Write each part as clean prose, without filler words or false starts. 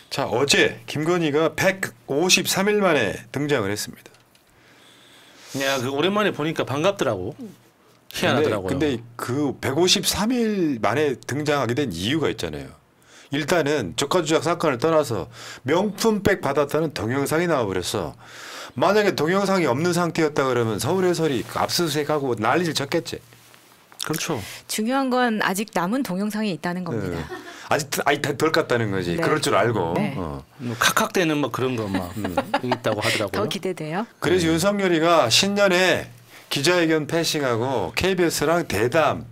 자, 어제 김건희가 153일 만에 등장을 했습니다. 야, 그 오랜만에 보니까 반갑더라고. 희한하더라고요. 근데 그 153일 만에 등장하게 된 이유가 있잖아요. 일단은 저가조작 사건을 떠나서 명품백 받았다는 동영상이 나와버렸어. 만약에 동영상이 없는 상태였다 그러면 서울해설이 압수수색하고 난리를 쳤겠지. 그렇죠. 중요한 건 아직 남은 동영상이 있다는 겁니다. 아직 덜 깠다는 거지. 네. 그럴 줄 알고. 네. 뭐 kakak대는 뭐 그런 거 막 있다고 하더라고요. 더 기대돼요. 그래서 윤석열이가 신년에 기자회견 패싱하고 KBS랑 대담,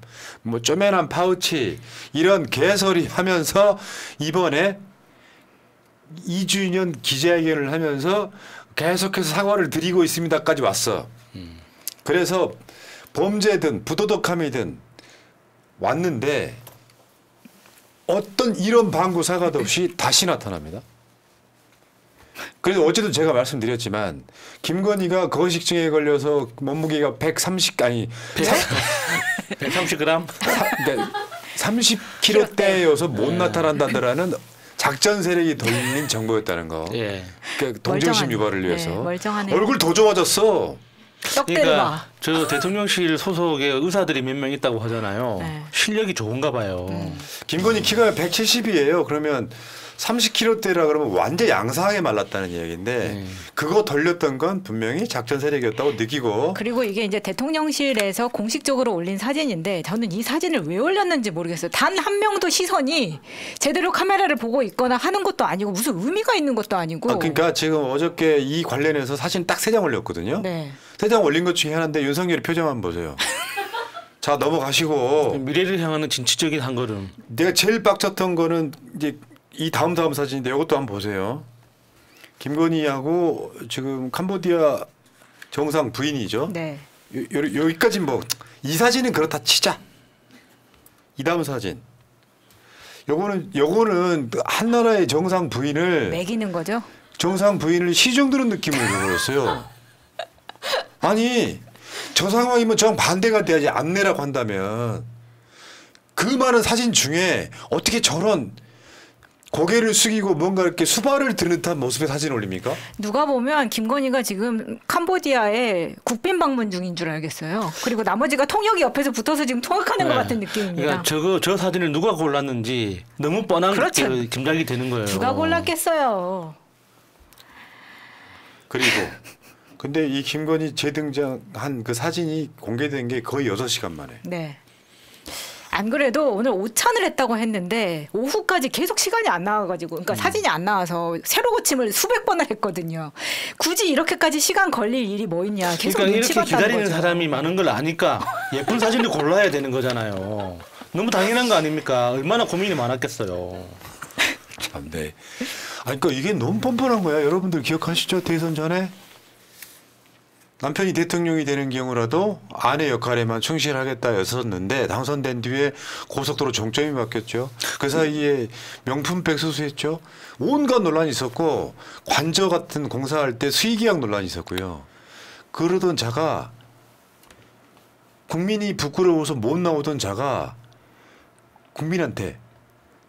뭐 쪼매난 파우치 이런 개소리 하면서 이번에 2주년 기자회견을 하면서 계속해서 사과를 드리고 있습니다까지 왔어. 그래서 범죄든 부도덕함이든 왔는데 어떤 이런 방구 사과도 없이 다시 나타납니다. 그래서 어제도 제가 말씀드렸지만 김건희가 거식증에 걸려서 몸무게가 130g 30kg대여서 못 나타난다더라는 작전 세력이 돌린 정보였다는 거. 예. 그러니까 동정심 유발을 위해서. 네, 멀쩡하네요. 얼굴 더 좋아졌어. 떡대를 그러니까 봐. 저 대통령실 소속의 의사들이 몇 명 있다고 하잖아요. 네. 실력이 좋은가 봐요. 김건희 키가 170이에요. 그러면 30kg대라 그러면 완전 양상하게 말랐다는 얘기인데 그거 돌렸던 건 분명히 작전 세력이었다고 느끼고. 그리고 이게 이제 대통령실에서 공식적으로 올린 사진인데 저는 이 사진을 왜 올렸는지 모르겠어요. 단 한 명도 시선이 제대로 카메라를 보고 있거나 하는 것도 아니고 무슨 의미가 있는 것도 아니고. 그러니까 지금 어저께 이 관련해서 사진 딱 3장 올렸거든요. 네. 3장 올린 것 중에 하나인데 윤석열이 표정 한번 보세요. 자, 넘어가시고. 미래를 향하는 진취적인 한 걸음. 내가 제일 빡쳤던 거는 이제 이 다음 사진인데 이것도 한번 보세요. 김건희하고 지금 캄보디아 정상 부인이죠. 네. 여기까지 뭐 이 사진은 그렇다 치자. 이 다음 사진. 요거는 한 나라의 정상 부인을 매기는 거죠? 정상 부인을 시중드는 느낌으로 줘버렸어요. 아니 저 상황이면 정반대가 돼야지 안내라고 한다면 그 많은 사진 중에 어떻게 저런 고개를 숙이고 뭔가 이렇게 수발을 드는 듯한 모습의 사진 올립니까? 누가 보면 김건희가 지금 캄보디아에 국빈 방문 중인 줄 알겠어요. 그리고 나머지가 통역이 옆에서 붙어서 지금 통역하는 것 같은 느낌입니다. 그러니까 저 사진을 누가 골랐는지 너무 뻔한 그렇죠. 짐작이 되는 거예요. 누가 골랐겠어요. 그리고 근데 이 김건희 재등장한 그 사진이 공개된 게 거의 6시간 만에. 네. 안 그래도 오늘 오찬을 했다고 했는데 오후까지 계속 시간이 안 나와가지고 그러니까 사진이 안 나와서 새로 고침을 수백 번을 했거든요. 굳이 이렇게까지 시간 걸릴 일이 뭐 있냐. 계속 그러니까 눈치 이렇게 봤다는 기다리는 거죠. 사람이 많은 걸 아니까 예쁜 사진을 골라야 되는 거잖아요. 너무 당연한 거 아닙니까? 얼마나 고민이 많았겠어요. 참, 네. 아니, 그러니까 이게 너무 뻔뻔한 거야. 여러분들 기억하시죠? 대선 전에 남편이 대통령이 되는 경우라도 아내 역할에만 충실하겠다였었는데 당선된 뒤에 고속도로 종점이 바뀌었죠. 그 사이에 명품백 수수했죠. 온갖 논란이 있었고 관저 같은 공사할 때 수의계약 논란이 있었고요. 그러던 자가 국민이 부끄러워서 못 나오던 자가 국민한테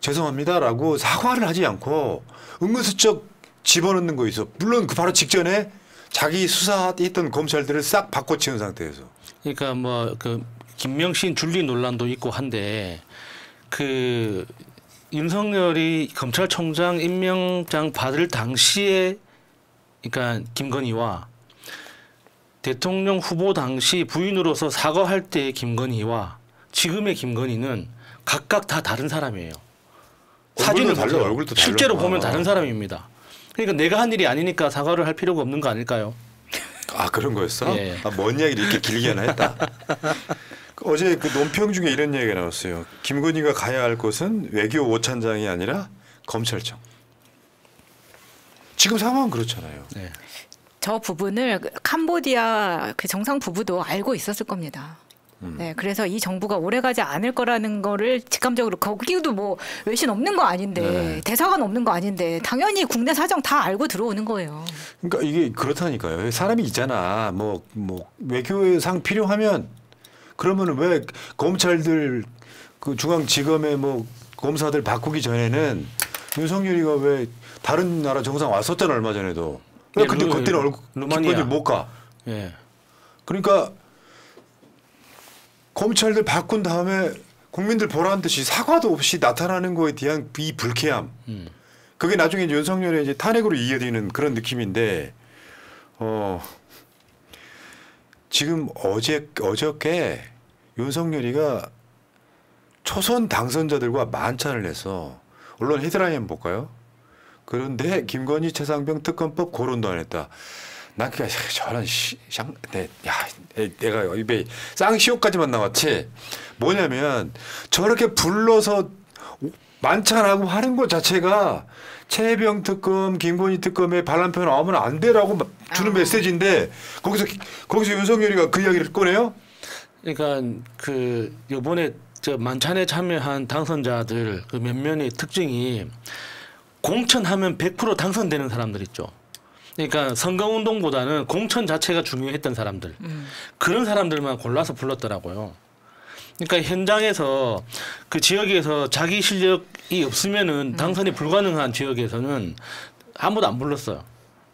죄송합니다라고 사과를 하지 않고 은근슬쩍 집어넣는 거 있어. 물론 그 바로 직전에 자기 수사했던 검찰들을 싹 바꿔치운 상태에서. 그러니까 뭐 그 김명신 줄리 논란도 있고 한데 그 윤석열이 검찰총장 임명장 받을 당시에 그러니까 김건희와 대통령 후보 당시 부인으로서 사과할 때의 김건희와 지금의 김건희는 각각 다 다른 사람이에요. 사진을 보세요. 얼굴도 달라. 실제로 보면 다른 사람입니다. 그러니까 내가 한 일이 아니니까 사과를 할 필요가 없는 거 아닐까요? 아, 그런 거였어? 예. 아, 뭔 이야기를 이렇게 길게 하나 했다. 어제 그 논평 중에 이런 얘기가 나왔어요. 김건희가 가야 할 곳은 외교 오찬장이 아니라 검찰청. 지금 상황은 그렇잖아요. 네. 저 부분을 캄보디아 그 정상 부부도 알고 있었을 겁니다. 네, 그래서 이 정부가 오래가지 않을 거라는 거를 직감적으로 거기도 뭐 외신 없는 거 아닌데 네. 대사관 없는 거 아닌데 당연히 국내 사정 다 알고 들어오는 거예요. 그러니까 이게 그렇다니까요. 사람이 있잖아. 뭐 외교상 필요하면 그러면 왜 검찰들 그 중앙지검의 뭐 검사들 바꾸기 전에는 윤석열이가 왜 다른 나라 정상 왔었잖아 얼마 전에도. 왜 근데 그때는 얼굴 김건희 못 가. 예. 그러니까 검찰들 바꾼 다음에 국민들 보라는 듯이 사과도 없이 나타나는 거에 대한 이 불쾌함. 그게 나중에 이제 윤석열의 이제 탄핵으로 이어지는 그런 느낌인데, 지금 어저께 윤석열이가 초선 당선자들과 만찬을 해서 언론 헤드라인 한번 볼까요? 그런데 김건희 최상병 특검법 거론도 안 했다. 난 그냥 저런 내가 입에 쌍시옷까지만 나왔지. 뭐냐면 저렇게 불러서 만찬하고 하는 것 자체가 최혜병 특검, 김건희 특검에 반란표 나오면 안 되라고 주는 메시지인데 거기서 윤석열이가 그 이야기를 꺼내요? 그러니까 그 이번에 저 만찬에 참여한 당선자들 그 몇몇의 특징이 공천하면 100% 당선되는 사람들 있죠. 그러니까 선거운동보다는 공천 자체가 중요했던 사람들. 그런 사람들만 골라서 불렀더라고요. 그러니까 현장에서 그 지역에서 자기 실력이 없으면은 당선이 불가능한 지역에서는 아무도 안 불렀어요.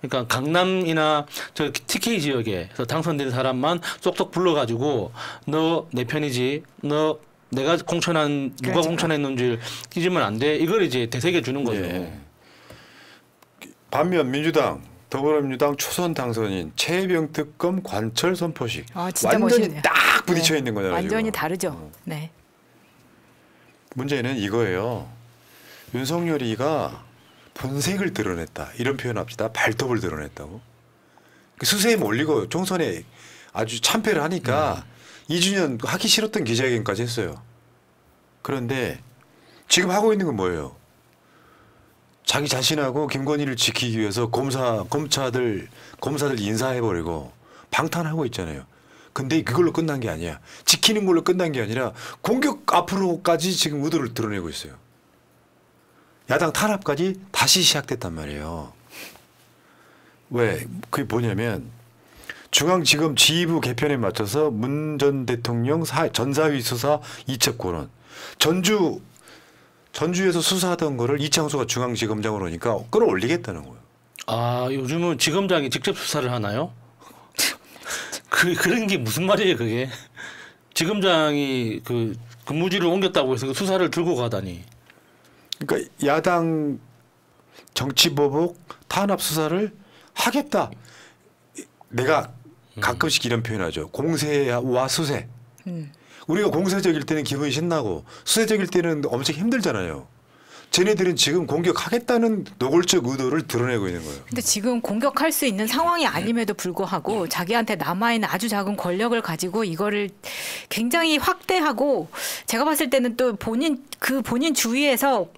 그러니까 강남이나 저 TK 지역에서 당선된 사람만 쏙쏙 불러가지고 너 내 편이지, 너 내가 공천한 누가 공천했는지 끼지면 안 돼. 이걸 이제 되새겨 주는 거죠. 예. 반면 민주당, 더불어민주당 초선 당선인 최혜병 특검 관철 선포식 진짜 완전히 멋있네요. 딱 부딪혀 있는 거잖아요. 완전히 지금. 다르죠. 네. 문제는 이거예요. 윤석열이가 본색을 드러냈다. 이런 표현합시다. 발톱을 드러냈다고. 수세에 몰리고 총선에 아주 참패를 하니까 2주년 하기 싫었던 기자회견까지 했어요. 그런데 지금 하고 있는 건 뭐예요? 자기 자신하고 김건희를 지키기 위해서 검사들 인사해버리고 방탄하고 있잖아요. 근데 그걸로 끝난 게 아니야. 지키는 걸로 끝난 게 아니라 공격 앞으로까지 지금 의도를 드러내고 있어요. 야당 탄압까지 다시 시작됐단 말이에요. 왜? 그게 뭐냐면 중앙지검 지휘부 개편에 맞춰서 문 전 대통령 전사위 수사 이첩 권한. 전주에서 수사하던 거를 이창수가 중앙지검장으로 오니까 끌어올리겠다는 거예요. 아, 요즘은 지검장이 직접 수사를 하나요? 그런 게 무슨 말이에요, 그게? 지검장이 그 근무지를 옮겼다고 해서 그 수사를 들고 가다니. 그러니까 야당 정치보복 탄압 수사를 하겠다. 내가 가끔씩 이런 표현하죠. 공세와 수세. 우리가 공세적일 때는 기분이 신나고 수세적일 때는 엄청 힘들잖아요. 쟤네들은 지금 공격하겠다는 노골적 의도를 드러내고 있는 거예요. 근데 지금 공격할 수 있는 상황이 아님에도 불구하고 자기한테 남아있는 아주 작은 권력을 가지고 이거를 굉장히 확대하고 제가 봤을 때는 또 본인 주위에서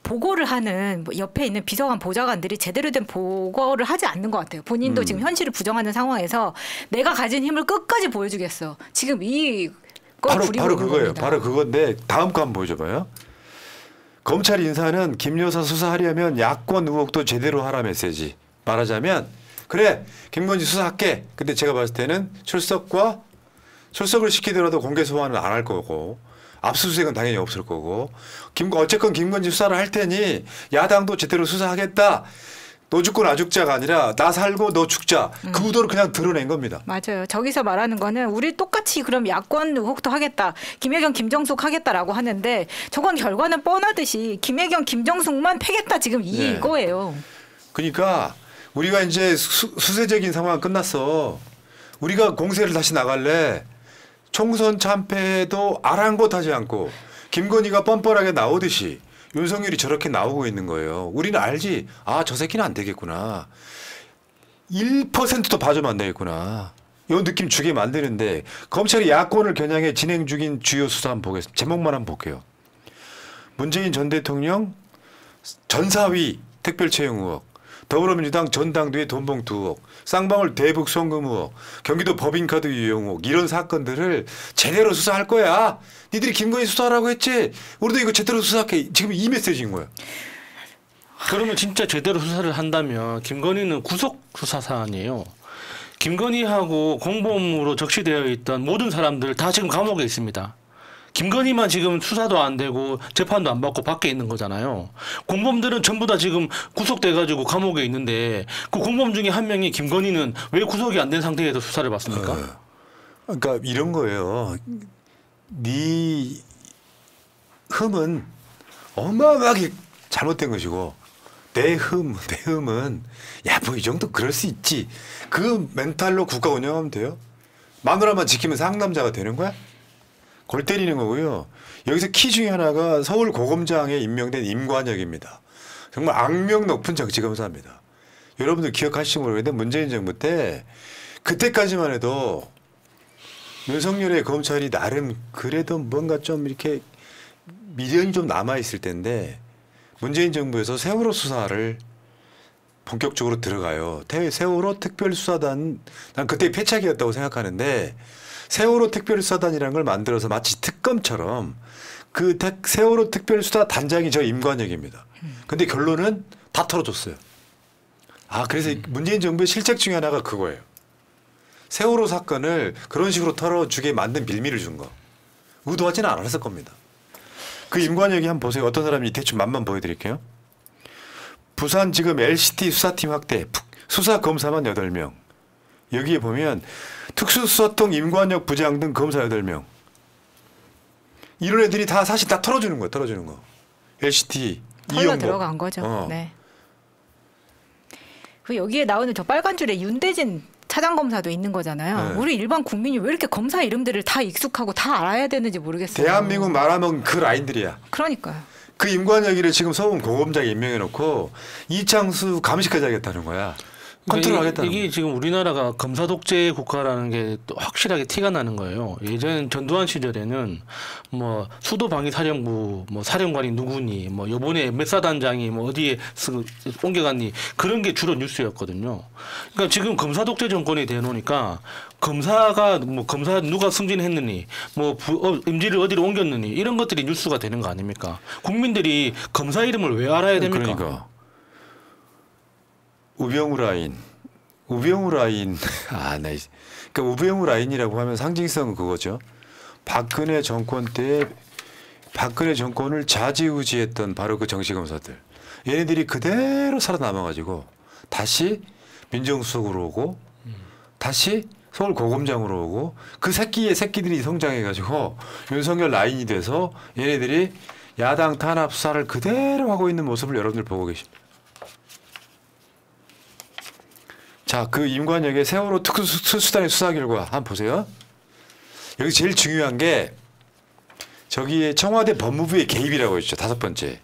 보고를 하는 옆에 있는 비서관 보좌관들이 제대로 된 보고를 하지 않는 것 같아요. 본인도 지금 현실을 부정하는 상황에서 내가 가진 힘을 끝까지 보여주겠어. 지금 바로 그거예요. 바로 그건데 다음 거 한번 보여줘봐요. 검찰 인사는 김 여사 수사하려면 야권 의혹도 제대로 하라 메시지. 말하자면 그래 김건희 수사할게. 근데 제가 봤을 때는 출석을 시키더라도 공개 소환은 안 할 거고 압수수색은 당연히 없을 거고 어쨌건 김건희 수사를 할 테니 야당도 제대로 수사하겠다. 너 죽고 나 죽자가 아니라 나 살고 너 죽자. 그 의도를 그냥 드러낸 겁니다. 맞아요. 저기서 말하는 거는 우리 똑같이 그럼 야권 의혹도 하겠다. 김혜경, 김정숙 하겠다라고 하는데 저건 결과는 뻔하듯이 김혜경, 김정숙만 패겠다 지금 이거예요. 그러니까 우리가 이제 수세적인 상황 끝났어. 우리가 공세를 다시 나갈래. 총선 참패도 아랑곳하지 않고 김건희가 뻔뻔하게 나오듯이 윤석열이 저렇게 나오고 있는 거예요. 우리는 알지. 아, 저 새끼는 안 되겠구나. 1%도 봐주면 안 되겠구나. 이 느낌 주게 만드는데 검찰이 야권을 겨냥해 진행 중인 주요 수사 한번 보겠습니다. 제목만 한번 볼게요. 문재인 전 대통령 전사위 특별 채용 의혹, 더불어민주당 전당대회 돈봉투 의혹, 쌍방울 대북 송금 의혹, 경기도 법인카드 유용 의혹 이런 사건들을 제대로 수사할 거야. 니들이 김건희 수사하라고 했지. 우리도 이거 제대로 수사할게. 지금 이 메시지인 거야. 그러면 진짜 제대로 수사를 한다면 김건희는 구속 수사 사안이에요. 김건희하고 공범으로 적시되어 있던 모든 사람들 다 지금 감옥에 있습니다. 김건희만 지금 수사도 안 되고 재판도 안 받고 밖에 있는 거잖아요. 공범들은 전부 다 지금 구속돼가지고 감옥에 있는데 그 공범 중에 한 명이 김건희는 왜 구속이 안 된 상태에서 수사를 받습니까? 그러니까 이런 거예요. 네 흠은 어마어마하게 잘못된 것이고 내 흠은 야 뭐 이 정도 그럴 수 있지. 그 멘탈로 국가 운영하면 돼요. 마누라만 지키면 상남자가 되는 거야? 골 때리는 거고요. 여기서 키 중에 하나가 서울 고검장에 임명된 임관혁입니다. 정말 악명 높은 정치검사입니다. 여러분들 기억하시지 모르겠는데 문재인 정부 때 그때까지만 해도 윤석열의 검찰이 나름 그래도 뭔가 좀 이렇게 미련이 좀 남아있을 텐데 문재인 정부에서 세월호 수사를 본격적으로 들어가요. 세월호 특별수사단, 난 그때 패착이었다고 생각하는데 세월호 특별수사단이라는 걸 만들어서 마치 특검처럼 그 세월호 특별수사단장이 저 임관혁입니다. 근데 결론은 다 털어줬어요. 아, 그래서 문재인 정부의 실책 중에 하나가 그거예요. 세월호 사건을 그런 식으로 털어주게 만든 빌미를 준 거. 의도하지는 않았을 겁니다. 그 임관혁이 한번 보세요. 어떤 사람인지 대충 맛만 보여드릴게요. 부산지검 LCT 수사팀 확대, 수사검사만 8명. 여기에 보면 특수수사통 임관혁 부장 등 검사 8명. 이런 애들이 다 사실 다 털어주는 거예요. 털어주는 거. LCT, 털러 이용복. 들어간 거죠. 네. 그 여기에 나오는 저 빨간 줄에 윤대진 차장검사도 있는 거잖아요. 네. 우리 일반 국민이 왜 이렇게 검사 이름들을 다 익숙하고 다 알아야 되는지 모르겠어요. 대한민국 말하면 그 라인들이야. 그러니까요. 그 임관혁이를 지금 서울 고검장에 임명해놓고 이창수 감시까지 하겠다는 거야. 컨트롤 하겠다는 이게 거야. 지금 우리나라가 검사 독재 국가라는 게 또 확실하게 티가 나는 거예요. 예전 전두환 시절에는 뭐 수도방위사령부 뭐 사령관이 누구니 뭐 요번에 몇 사단장이 뭐 어디에 옮겨갔니 그런 게 주로 뉴스였거든요. 그러니까 지금 검사 독재 정권이 되놓으니까 검사가 뭐 검사 누가 승진했느니 뭐 임지를 어디로 옮겼느니 이런 것들이 뉴스가 되는 거 아닙니까? 국민들이 검사 이름을 왜 알아야 됩니까? 그러니까. 우병우 라인. 그러니까 우병우 라인이라고 하면 상징성은 그거죠. 박근혜 정권 때 박근혜 정권을 좌지우지했던 바로 그 정치검사들. 얘네들이 그대로 살아남아가지고 다시 민정수석으로 오고 다시 서울 고검장으로 오고 그 새끼들이 성장해가지고 윤석열 라인이 돼서 얘네들이 야당 탄압 수사를 그대로 하고 있는 모습을 여러분들 보고 계십니다. 자, 그 임관혁의 세월호 특수수단의 수사 결과 한번 보세요. 여기 제일 중요한 게 저기에 청와대 법무부의 개입이라고 했죠. 5번째.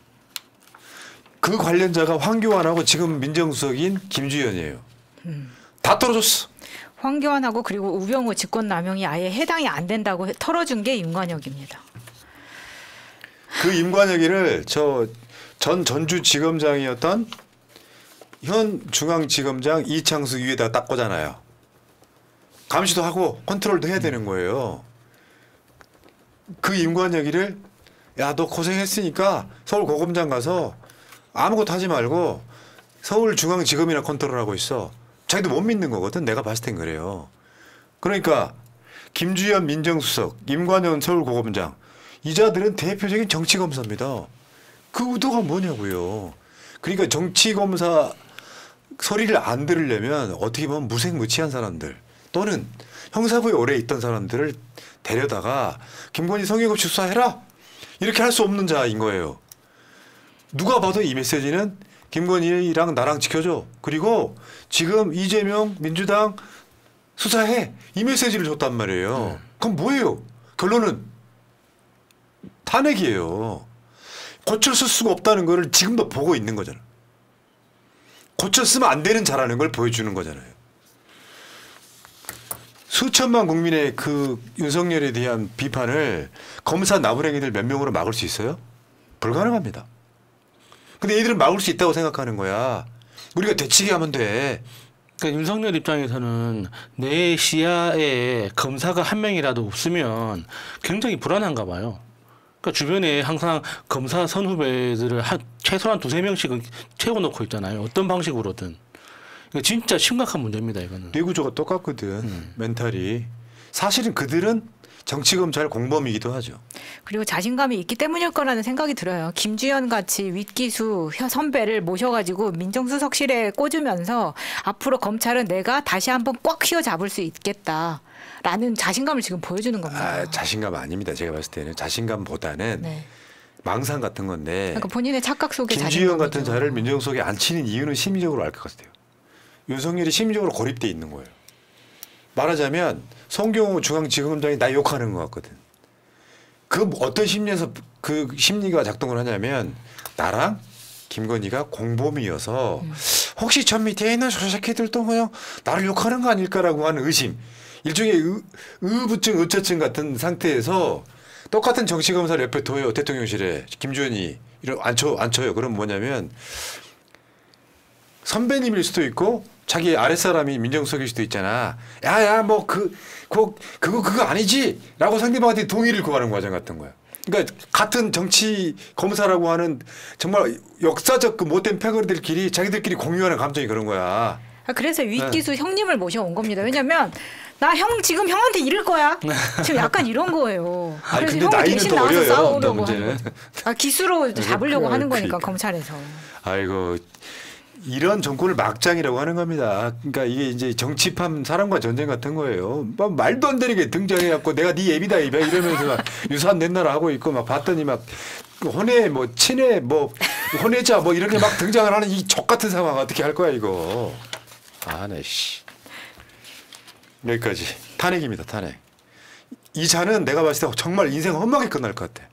그 관련자가 황교안하고 지금 민정수석인 김주현이에요. 다 떨어졌어. 황교안하고 그리고 우병우 직권남용이 아예 해당이 안 된다고 털어준 게 임관혁입니다. 그 임관혁이를 전 전주지검장이었던 현 중앙지검장 이창수 위에다 딱 꽂아놔요. 감시도 하고 컨트롤도 해야 되는 거예요. 그 임관혁이를 야, 너 고생했으니까 서울 고검장 가서 아무것도 하지 말고 서울중앙지검이나 컨트롤하고 있어. 자기도 못 믿는 거거든. 내가 봤을 땐 그래요. 그러니까 김주현 민정수석, 임관현 서울고검장 이 자들은 대표적인 정치검사입니다. 그 의도가 뭐냐고요. 그러니까 정치검사 소리를 안 들으려면 어떻게 보면 무색무취한 사람들 또는 형사부에 오래 있던 사람들을 데려다가 김건희 성역 없이 수사해라 이렇게 할 수 없는 자인 거예요. 누가 봐도 이 메시지는 김건희랑 나랑 지켜줘. 그리고 지금 이재명 민주당 수사해. 이 메시지를 줬단 말이에요. 그럼 뭐예요? 결론은 탄핵이에요. 고쳐 쓸 수가 없다는 거를 지금도 보고 있는 거잖아. 고쳐 쓰면 안 되는 자라는 걸 보여주는 거잖아요. 수천만 국민의 그 윤석열에 대한 비판을 검사 나부랭이들 몇 명으로 막을 수 있어요? 불가능합니다. 근데 얘들은 막을 수 있다고 생각하는 거야. 우리가 대치기 하면 돼. 그러니까 윤석열 입장에서는 내 시야에 검사가 한 명이라도 없으면 굉장히 불안한가 봐요. 그러니까 주변에 항상 검사 선후배들을 최소한 2-3명씩은 채워놓고 있잖아요. 어떤 방식으로든. 그러니까 진짜 심각한 문제입니다. 이거는. 뇌구조가 똑같거든. 멘탈이. 사실은 그들은 정치 검찰 공범이기도 하죠. 그리고 자신감이 있기 때문일 거라는 생각이 들어요. 김주현 같이 윗기수 선배를 모셔가지고 민정수석실에 꽂으면서 앞으로 검찰은 내가 다시 한번 꽉 휘어잡을 수 있겠다라는 자신감을 지금 보여주는 겁니다. 자신감 아닙니다. 제가 봤을 때는 자신감보다는 네. 망상 같은 건데. 그러니까 본인의 착각 속에 김주현 같은 자신감이죠. 자를 민정수석에 앉히는 이유는 심리적으로 알 것 같아요. 윤석열이 심리적으로 고립돼 있는 거예요. 말하자면 송경호 중앙지검장이 나 욕하는 것 같거든. 그 어떤 심리에서 그 심리가 작동을 하냐면 나랑 김건희가 공범이어서 혹시 저 밑에 있는 저 새끼들도 그냥 나를 욕하는 거 아닐까라고 하는 의심. 일종의 의부증, 의처증 같은 상태에서 똑같은 정치검사를 옆에 둬요. 대통령실에 김주현이 앉혀요. 그럼 뭐냐면 선배님일 수도 있고 자기 아랫사람이 민정수석일 수도 있잖아. 야야 뭐 그거 아니지라고 상대방한테 동의를 구하는 과정 같은 거야. 그러니까 같은 정치 검사라고 하는 정말 역사적 그 못된 패거리들끼리 자기들끼리 공유하는 감정이 그런 거야. 그래서 윗기수 형님을 모셔온 겁니다. 왜냐면 나 형 지금 형한테 이럴 거야. 지금 약간 이런 거예요. 아니, 그래서 근데 형이 나이는 대신 또 나와서 어려요. 싸우려고 문제는. 하는 거죠. 기수로 잡으려고 하는 거니까 그러니까. 검찰에서. 아이고 이런 정권을 막장이라고 하는 겁니다. 그러니까 이게 이제 정치판 사람과 전쟁 같은 거예요. 막 말도 안 되게 등장해갖고 내가 네 애비다 이러면서 막 유산 낸나라 하고 있고 막 봤더니 막 혼외 뭐 친외 뭐 혼외자 뭐 이렇게 막 등장을 하는 이 족 같은 상황 어떻게 할 거야 이거. 네 씨. 여기까지 탄핵입니다. 탄핵. 이 자는 내가 봤을 때 정말 인생 험하게 끝날 것 같아.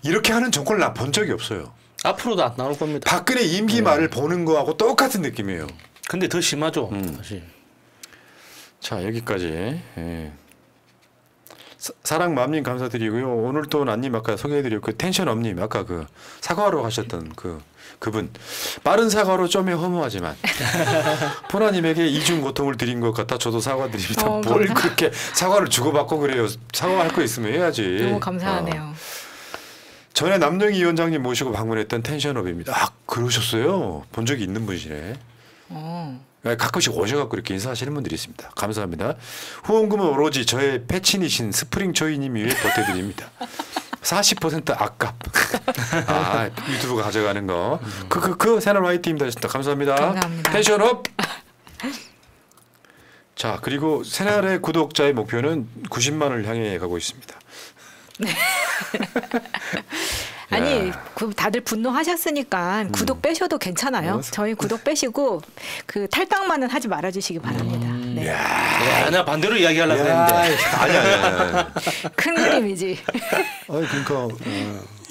이렇게 하는 정권을 나 본 적이 없어요. 앞으로도 안 나올 겁니다. 박근혜 임기 말을 보는 거하고 똑같은 느낌이에요. 근데 더 심하죠. 사실. 자 여기까지. 예. 사랑맘님 감사드리고요. 오늘 또 난님 아까 소개해드렸고 그 텐션업님 아까 그 사과하러 가셨던 그분 빠른 사과로 좀에 허무하지만 포나님에게 이중 고통을 드린 것 같아 저도 사과드립니다. 뭘 그렇게 사과를 주고받고 그래요. 사과할 거 있으면 해야지. 너무 감사하네요. 전에 남영희 위원장님 모시고 방문했던 텐션업입니다. 아 그러셨어요? 본 적이 있는 분이시네. 가끔씩 오셔갖고 이렇게 인사하시는 분들이 있습니다. 감사합니다. 후원금은 오로지 저의 패친이신 스프링 조이님이 위해 보태드립니다. 40% 악값. 아 유튜브가 가져가는 거. 새날 화이팅입니다. 감사합니다. 감사합니다. 텐션업. 자 그리고 새날의 구독자의 목표는 90만을 향해 가고 있습니다. 네. 아니 다들 분노하셨으니까 구독 빼셔도 괜찮아요. 저희 구독 빼시고 그 탈당만은 하지 말아주시기 바랍니다. 네. 나 반대로 이야기하려고 했는데. 아니야. 큰 그림이지. 아니 그러니까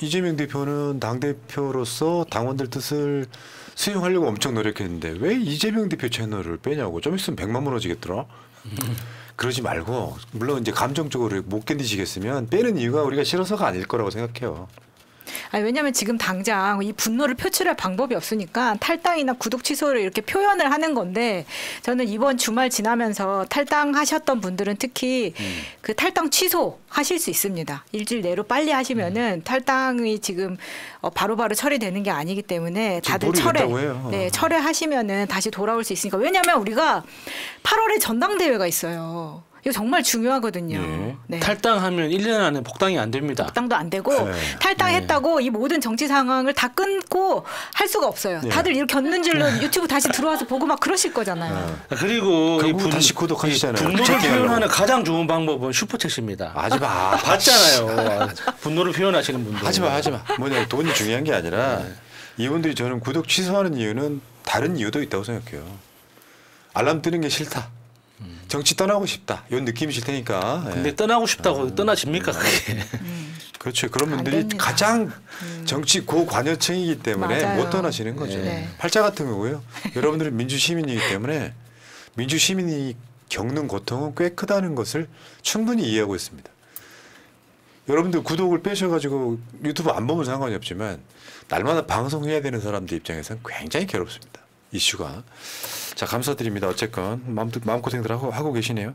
이재명 대표는 당 대표로서 당원들 뜻을 수용하려고 엄청 노력했는데 왜 이재명 대표 채널을 빼냐고. 좀 있으면 100만 무너지겠더라. 그러지 말고 물론 이제 감정적으로 못 견디시겠으면 빼는 이유가 우리가 싫어서가 아닐 거라고 생각해요. 아니, 왜냐하면 지금 당장 이 분노를 표출할 방법이 없으니까 탈당이나 구독 취소를 이렇게 표현을 하는 건데 저는 이번 주말 지나면서 탈당하셨던 분들은 특히 그 탈당 취소 하실 수 있습니다. 일주일 내로 빨리 하시면은 탈당이 지금 바로바로 처리되는 게 아니기 때문에 다들 철회하시면은 다시 돌아올 수 있으니까. 왜냐하면 우리가 8월에 전당대회가 있어요. 이거 정말 중요하거든요. 네. 탈당하면 1년 안에 복당이 안 됩니다. 복당도 안 되고 탈당했다고 이 모든 정치 상황을 다 끊고 할 수가 없어요. 다들 이렇게 겪는 줄로 유튜브 다시 들어와서 보고 막 그러실 거잖아요. 그리고 다시 구독하시잖아요. 분노를 표현하는 가장 좋은 방법은 슈퍼챗입니다. 하지 마. 봤잖아요. 분노를 표현하시는 분들. 하지 마. 뭐냐 돈이 중요한 게 아니라 이분들이 저는 구독 취소하는 이유는 다른 이유도 있다고 생각해요. 알람 뜨는 게 싫다. 정치 떠나고 싶다. 이런 느낌이 실 테니까. 근데 떠나고 싶다고 떠나집니까 그게? 그렇죠. 그런 분들이 가장 정치 고관여층이기 때문에 맞아요. 못 떠나시는 거죠. 네. 팔자 같은 거고요. 여러분들은 민주시민이기 때문에 민주시민이 겪는 고통은 꽤 크다는 것을 충분히 이해하고 있습니다. 여러분들 구독을 빼셔가지고 유튜브 안 보면 상관이 없지만 날마다 방송해야 되는 사람들 입장에서는 굉장히 괴롭습니다. 이슈가. 자 감사드립니다. 어쨌건 마음고생들 하고 계시네요.